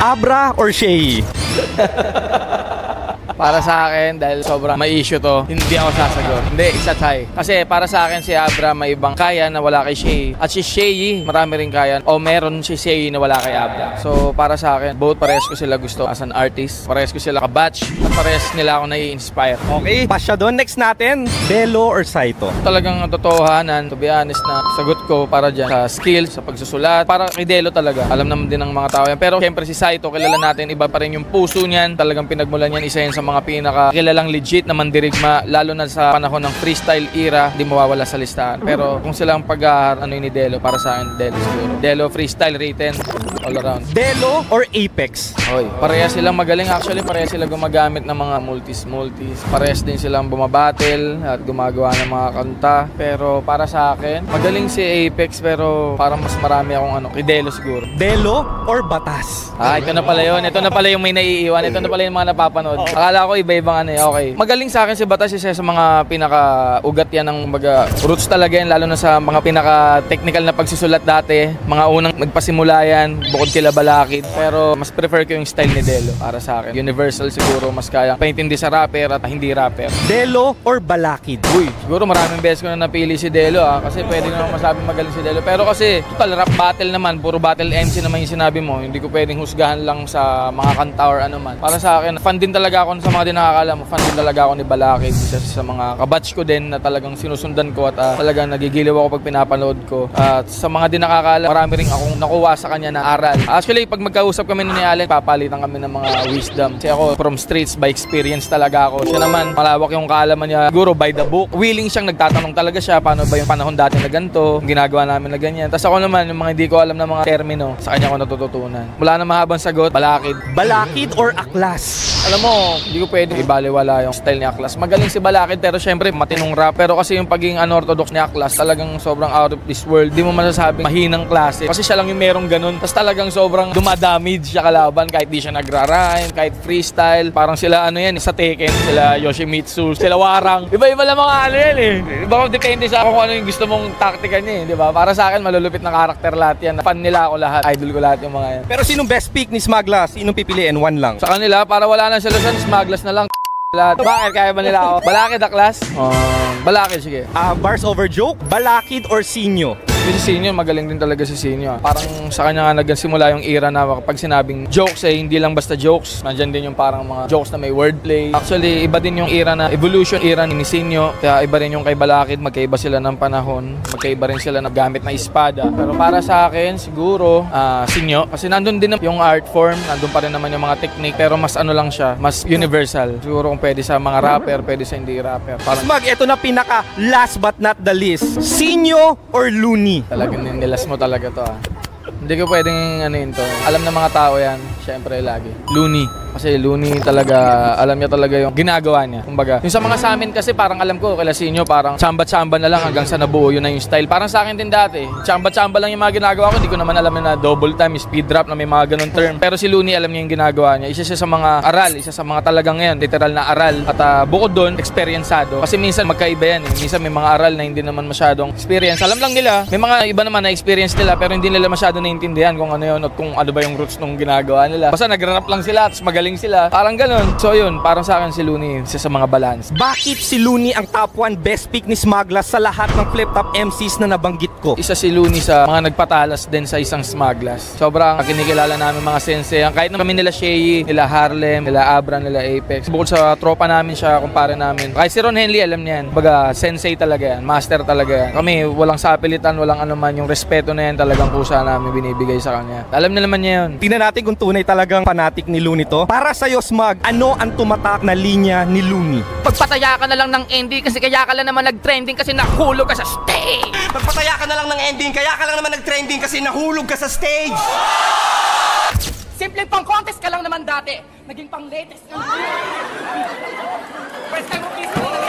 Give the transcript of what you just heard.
Abra or Shay? Para sa akin, dahil sobrang may issue to, hindi ako sasagot. Hindi, isa tie. Kasi para sa akin si Abra may ibang kaya na wala kay Shay. At si Shay, marami rin kaya. O meron si Shay na wala kay Abra. So para sa akin, both parehas ko sila gusto as an artist. Parehas ko sila kabatch. At parehas nila ako nai-inspire. Okay, pasya doon. Next natin, Delo or Saito? Talagang totohanan, to be honest na sagot ko para dyan sa skill, sa pagsusulat. Para kay Delo talaga. Alam naman din ng mga tao yan. Pero syempre si Saito, kilala natin, iba pa rin yung puso niyan. Talagang pinagmulan niyan, isa yan sa mga pinaka-kilalang legit na mandirigma, lalo na sa panahon ng freestyle era, di mawawala sa listahan. Pero kung silang ano ni Delo, para sa akin, Delo siguro. Delo freestyle written all around. Delo or Apex? Oy, parehas silang magaling. Actually, parehas sila gumagamit ng mga multis. Parehas din silang bumabattle at gumagawa ng mga kanta. Pero para sa akin, magaling si Apex pero parang mas marami akong kay Delo siguro. Delo or Batas? Ito na pala yun. Ito na pala yung may naiiwan. Ito na pala yung mga napapanood. Akala ko iba-ibang okay. Magaling sa akin si Batas, isa sa mga pinaka-ugat yan ng roots talaga yan, lalo na sa mga pinaka-technical na pagsusulat dati. Mga unang nagpasimula yan, bukod kila Balakid. Pero mas prefer ko yung style ni Delo para sa akin. Universal siguro, mas kaya paintindi sa rapper at hindi rapper. Delo or Balakid? Uy, siguro maraming beses ko na napili si Delo kasi pwede naman masabing magaling si Delo. Pero kasi, total rap battle naman, puro battle MC naman yung sinabi mo. Hindi ko pwedeng husgahan lang sa mga kanta or ano man. Para sa akin, fan din talaga ako sa mga di nakakala mo, fan din talaga ako ni Balakid. Isa sa mga kabatch ko din na talagang sinusundan ko at talagang nagigiliw ako pag pinapanood ko. At sa mga di nakakala, marami rin akong nakuha sa kanya na aral. Actually, pag magkausap kami ni Allen, papalitan kami ng mga wisdom. Kasi ako, from streets, by experience talaga ako. Siya naman, malawak yung kaalaman niya, siguro by the book. Willing siyang nagtatanong talaga siya, paano ba yung panahon dati na ganito, ginagawa namin na ganyan. Tapos ako naman, yung mga hindi ko alam na mga termino, sa kanya ko natututunan. Wala na mahabang sagot, Balakid. Balakid or Aklas? Alam mo, hindi ko pwede ibaliwala yung style ni Aklas. Magaling si Balakid pero syempre matinong rap. Pero kasi yung pagiging unorthodox ni Aklas talagang sobrang out of this world. Di mo masasabing mahinang klase. Kasi siya lang yung merong ganun. Tapos talagang sobrang dumadamage siya kalaban kahit di siya nagra-rhyme, kahit freestyle. Parang sila yan, sa Tekken, sila Yoshimitsu, sila Warang. Iba-iba lang mga yan eh. Baka depende sa kung ano yung gusto mong taktika niya eh. Di ba? Para sa akin, malulupit na karakter lahat yan. Fan nila ako lahat. Idol ko lahat yung mga yan. Pero sinong best pick ni Smagla? Sinong pipiliin? One lang. Sa kanila, para wala na sila sa Smaglas na lang. Lahat. Bakit? Kaya ba nila ako? Balakid, Aklas? Balakid, sige. Bars over joke, Balakid or Sinyo? Si Sinyo, magaling din talaga si Sinyo. Parang sa kanya nga nagsimula yung era na kapag sinabing jokes hindi lang basta jokes. Nandyan din yung parang mga jokes na may wordplay. Actually, iba din yung era na evolution era ni Sinyo. Kaya iba rin yung kay Balakid, magkaiba sila ng panahon. Magkaiba rin sila na gamit na espada. Pero para sa akin, siguro, Sinyo. Kasi nandun din yung art form, nandun pa rin naman yung mga technique. Pero mas lang siya, mas universal. Siguro kung pwede sa mga rapper, pwede sa hindi rapper. Smag, ito na pinaka last but not the least. Sinyo or Looney? Talagang nilas mo talaga to Hindi ko pwedeng to. Alam ng mga tao yan, syempre lagi. Looney. Kasi Looney talaga, alam niya talaga yung ginagawa niya. Kumbaga, yung sa mga sa amin kasi parang alam ko, kila Sinyo, parang chamba-chamba na lang hanggang sa nabuo yun na yung style. Parang sa akin din dati, chamba-chamba lang yung mga ginagawa ko. Hindi ko naman alam na double time, speed drop na may mga ganun term. Pero si Looney, alam niya yung ginagawa niya. Isa siya sa mga aral, isa sa mga talagang yan, literal na aral. At bukod doon, experiencado. Kasi minsan magkaiba yan eh. Minsan may mga aral na hindi naman masyadong experience. Alam lang nila, may mga iba naman na experience nila pero hindi nila masyado naintindihan kung ano yun at kung ano ba yung roots nung ginagawa nila. Basta nagra-rap lang sila, tapos magaling sila. Parang ganun. So yun, parang sa akin si Looney, isa sa mga balance. Bakit si Looney ang top 1 best pick ni Smagla sa lahat ng flip-top MCs na nabanggit ko? Isa si Looney sa mga nagpatalas din sa isang Smaglas. Sobrang kinikilala namin mga sensei. Kahit na kami nila Shay, nila Harlem, nila Abra, nila Apex. Bukod sa tropa namin siya, kumpare namin. Kahit si Ron Henley, alam niya yan. Baga, sensei talaga yan. Master talaga yan. Kami, walang sapilitan, walang anuman. Yung respeto na yan talagang kusa namin binibigay sa kanya. Alam na naman niya yun. Tingnan natin kung tunay talagang fanatic ni Looney to. Para sa'yo, Smag, ano ang tumatak na linya ni Looney? Pagpataya ka na lang ng ending kasi kaya ka lang naman nag-trending kasi nahulog ka sa stage. Pagpataya ka na lang ng ending kaya ka lang naman nag-trending kasi nahulog ka sa stage. Simple pang contest ka lang naman dati. Naging pang latest ka. First time mo please.